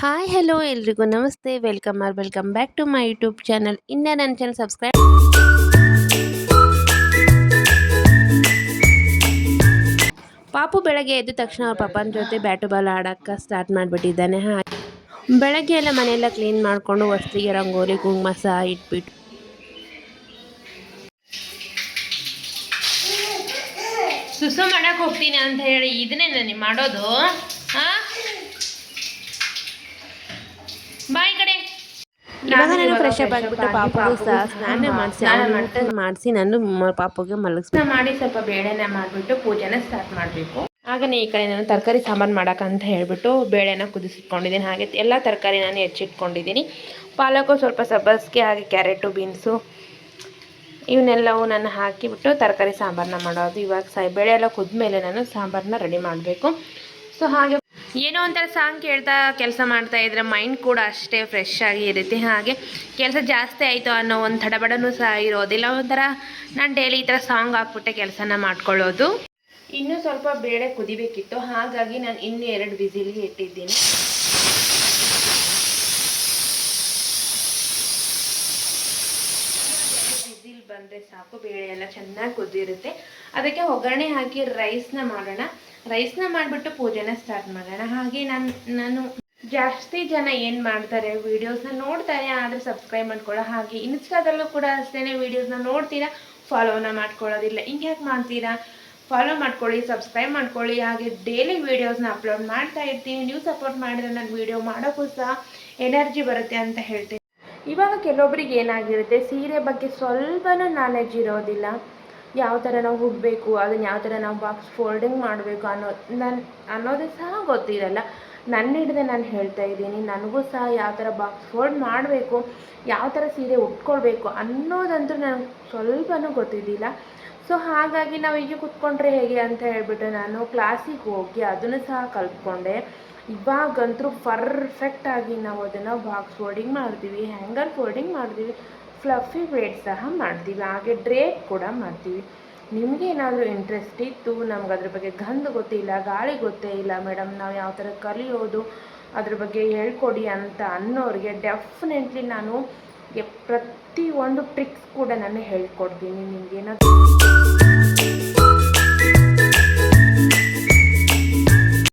Hi hello ಎಲ್ರಿಗೂ ನಮಸ್ತೆ, welcome back to my YouTube channel. ಇನ್ನು ನನ್ನ ಚಾನಲ್ ಸಬ್ಸ್ಕ್ರೈಬ್. ಪಾಪು ಬೆಳಗ್ಗೆ ಎದ್ದ ತಕ್ಷಣ ಅವ್ರ ಪಪ್ಪನ ಜೊತೆ ಬ್ಯಾಟು ಬಾಲ್ ಆಡೋಕ್ಕೆ ಸ್ಟಾರ್ಟ್ ಮಾಡಿಬಿಟ್ಟಿದ್ದಾನೆ. ಬೆಳಗ್ಗೆ ಎಲ್ಲ ಮನೆಯೆಲ್ಲ ಕ್ಲೀನ್ ಮಾಡಿಕೊಂಡು ಹೊಸ್ತಿಗೆ ರಂಗೋಲಿ ಕುಂಕುಮ ಸಹ ಇಟ್ಬಿಟ್ಟು ಸುಸು ಮಾಡಕ್ಕೆ ಹೋಗ್ತೀನಿ ಅಂತ ಹೇಳಿ ಇದನ್ನೇ ನನಗೆ ಮಾಡೋದು. ಬಾಯ್ ಕಡೆ ಇವಾಗ ನಾನು ಫ್ರೆಶ್ ಅಪ್ ಆಗಿಬಿಟ್ಟು ಪಾಪುಗೂ ಸಹ ಸ್ನಾನ ಮಾಡಿಸಿ ನಾನು ಪಾಪುಗೆ ಮಲಗಿಸ್ತೀನಿ. ಮಾಡಿ ಸ್ವಲ್ಪ ಬೇಳೆನ ಮಾಡಿಬಿಟ್ಟು ಪೂಜೆನ ಸ್ಟಾರ್ಟ್ ಮಾಡಬೇಕು. ಹಾಗೆಯೇ ಈ ಕಡೆ ನಾನು ತರಕಾರಿ ಸಾಂಬಾರು ಮಾಡೋಕ್ಕಂತ ಹೇಳಿಬಿಟ್ಟು ಬೇಳೆನ ಕುದಿಸಿಟ್ಕೊಂಡಿದ್ದೀನಿ. ಹಾಗೆ ಎಲ್ಲ ತರಕಾರಿ ನಾನು ಹೆಚ್ಚಿಟ್ಕೊಂಡಿದ್ದೀನಿ. ಪಾಲಕು, ಸ್ವಲ್ಪ ಸಬ್ಬಸಿಗೆ, ಹಾಗೆ ಕ್ಯಾರೆಟು, ಬೀನ್ಸು ಇವನ್ನೆಲ್ಲವೂ ನಾನು ಹಾಕಿಬಿಟ್ಟು ತರಕಾರಿ ಸಾಂಬಾರನ್ನ ಮಾಡೋದು. ಇವಾಗ ಬೇಳೆ ಎಲ್ಲ ಕುದ್ಮೇಲೆ ನಾನು ಸಾಂಬಾರನ್ನ ರೆಡಿ ಮಾಡಬೇಕು. ಸೊ ಹಾಗೆ ಏನೋ ಒಂಥರ ಸಾಂಗ್ ಕೇಳ್ತಾ ಕೆಲಸ ಮಾಡ್ತಾ ಇದ್ರೆ ಮೈಂಡ್ ಕೂಡ ಅಷ್ಟೇ ಫ್ರೆಶ್ ಆಗಿ ಇರುತ್ತೆ. ಹಾಗೆ ಕೆಲಸ ಜಾಸ್ತಿ ಆಯಿತು ಅನ್ನೋ ಒಂದು ತಡಬಡನೂ ಸಹ ಇರೋದಿಲ್ಲ. ಒಂಥರ ನಾನು ಡೈಲಿ ಈ ಥರ ಸಾಂಗ್ ಹಾಕ್ಬಿಟ್ಟೆ ಕೆಲಸನ ಮಾಡ್ಕೊಳ್ಳೋದು. ಇನ್ನೂ ಸ್ವಲ್ಪ ಬೇಳೆ ಕುದಿಬೇಕಿತ್ತು, ಹಾಗಾಗಿ ನಾನು ಇನ್ನೂ 2 ವಿಸಿಲ್ಗೆ ಇಟ್ಟಿದ್ದೀನಿ. ವಿಸಿಲ್ ಬಂದರೆ ಸಾಕು, ಬೇಳೆ ಎಲ್ಲ ಚೆನ್ನಾಗಿ ಕುದಿರುತ್ತೆ. ಅದಕ್ಕೆ ಒಗ್ಗರಣೆ ಹಾಕಿ ರೈಸ್ನ ಮಾಡೋಣ. ರೈಸ್ನ ಮಾಡಿಬಿಟ್ಟು ಪೂಜೆನ ಸ್ಟಾರ್ಟ್ ಮಾಡೋಣ. ಹಾಗೆ ನಾನು ಜಾಸ್ತಿ ಜನ ಏನು ಮಾಡ್ತಾರೆ, ವೀಡಿಯೋಸ್ನ ನೋಡ್ತಾರೆ ಆದರೆ ಸಬ್ಸ್ಕ್ರೈಬ್ ಮಾಡ್ಕೊಳ್ಳೋ. ಹಾಗೆ ಇನ್ಸ್ಟಾದಲ್ಲೂ ಕೂಡ ಅಷ್ಟೇ, ವೀಡಿಯೋಸ್ನ ನೋಡ್ತೀರಾ, ಫಾಲೋನ ಮಾಡ್ಕೊಳ್ಳೋದಿಲ್ಲ. ಹಿಂಗೆ ಯಾಕೆ ಮಾಡ್ತೀರಾ? ಫಾಲೋ ಮಾಡ್ಕೊಳ್ಳಿ, ಸಬ್ಸ್ಕ್ರೈಬ್ ಮಾಡ್ಕೊಳ್ಳಿ. ಹಾಗೆ ಡೈಲಿ ವೀಡಿಯೋಸ್ನ ಅಪ್ಲೋಡ್ ಮಾಡ್ತಾ ಇರ್ತೀನಿ. ನೀವು ಸಪೋರ್ಟ್ ಮಾಡಿದ್ರೆ ನಾನು ವೀಡಿಯೋ ಮಾಡೋಕ್ಕೂ ಸಹ ಎನರ್ಜಿ ಬರುತ್ತೆ ಅಂತ ಹೇಳ್ತೀನಿ. ಇವಾಗ ಕೆಲವೊಬ್ರಿಗೆ ಏನಾಗಿರುತ್ತೆ, ಸೀರೆ ಬಗ್ಗೆ ಸ್ವಲ್ಪನೂ ನಾಲೆಡ್ಜ್ ಇರೋದಿಲ್ಲ. ಯಾವ ಥರ ನಾವು ಹುಡಬೇಕು, ಅದನ್ನು ಯಾವ ಥರ ನಾವು ಬಾಕ್ಸ್ ಫೋಲ್ಡಿಂಗ್ ಮಾಡಬೇಕು ಅನ್ನೋದು ಸಹ ಗೊತ್ತಿರಲ್ಲ. ನನ್ನ ಹಿಡಿದೆ ನಾನು ಹೇಳ್ತಾ ಇದ್ದೀನಿ. ನನಗೂ ಸಹ ಯಾವ ಥರ ಬಾಕ್ಸ್ ಫೋಲ್ಡ್ ಮಾಡಬೇಕು, ಯಾವ ಥರ ಸೀರೆ ಉಟ್ಕೊಳ್ಬೇಕು ಅನ್ನೋದಂತೂ ನನಗೆ ಸ್ವಲ್ಪನೂ ಗೊತ್ತಿದ್ದಿಲ್ಲ. ಸೊ ಹಾಗಾಗಿ ನಾವು ಹೀಗೆ ಕೂತ್ಕೊಂಡ್ರೆ ಹೇಗೆ ಅಂತ ಹೇಳ್ಬಿಟ್ಟು ನಾನು ಕ್ಲಾಸಿಗೆ ಹೋಗಿ ಅದನ್ನು ಸಹ ಕಲ್ತ್ಕೊಂಡೆ. ಇವಾಗಂತೂ ಪರ್ಫೆಕ್ಟಾಗಿ ನಾವು ಅದನ್ನು ಬಾಕ್ಸ್ ಫೋಲ್ಡಿಂಗ್ ಮಾಡ್ತೀವಿ, ಹ್ಯಾಂಗರ್ ಫೋಲ್ಡಿಂಗ್ ಮಾಡ್ತೀವಿ, ಫ್ಲಫಿ ವೇಟ್ ಸಹ ಮಾಡ್ತೀವಿ, ಹಾಗೆ ಡ್ರೇಪ್ ಕೂಡ ಮಾಡ್ತೀವಿ. ನಿಮಗೆ ಏನಾದರೂ ಇಂಟ್ರೆಸ್ಟ್ ಇತ್ತು, ನಮ್ಗೆ ಅದ್ರ ಬಗ್ಗೆ ಗಂಧ ಗೊತ್ತಿಲ್ಲ, ಗಾಳಿ ಗೊತ್ತೇ ಇಲ್ಲ ಮೇಡಮ್, ನಾವು ಯಾವ ಥರ ಕಲಿಯೋದು, ಅದ್ರ ಬಗ್ಗೆ ಹೇಳ್ಕೊಡಿ ಅಂತ ಅನ್ನೋರಿಗೆ ಡೆಫಿನೆಟ್ಲಿ ನಾನು ಪ್ರತಿಯೊಂದು ಟ್ರಿಕ್ಸ್ ಕೂಡ ನಾನು ಹೇಳ್ಕೊಡ್ತೀನಿ. ನಿಮಗೇನಾದ್ರು